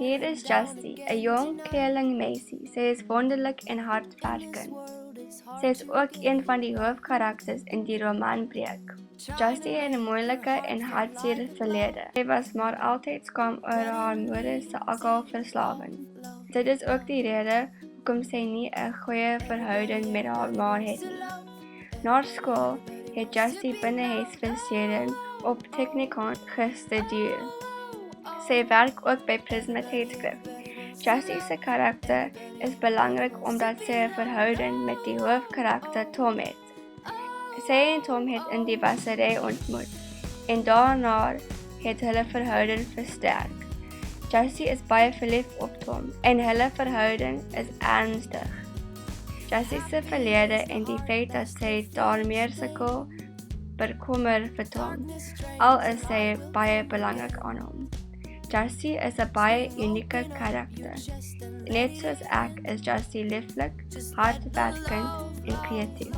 Hier is Justy, 'n jong tweelingmeisie. Sy is wonderlik en hardwerkend. Sy is ook een van die hoofkarakters in die roman Breek. Justy het 'n moeilike en hartseer verlede. Sy was maar altyd skaam oor haar moeder se alkoholverslawing. Dit is ook die rede hoekom sy nie 'n goeie verhouding met haar ma het nie. Na skool het Justy binnehuisverseding op Technikant gestudeer. Sy werk ook by Prisma Tydskrif. Justy se karakter is belangrik omdat sy 'n verhouding met die hoofkarakter Tom het. Sy en Tom het in die wassery ontmoet en daarna het hulle verhouding versterk. Justy is baie verlief op Tom en hulle verhouding is ernstig. Justy se verlede en die feit dat sy daarmee sukkel bekommer vir Tom, al is sy baie belangrik aan hom. Justy is 'n baie unieke karakter. Net soos ek is Justy lieflik, hardwerkend en kreatief.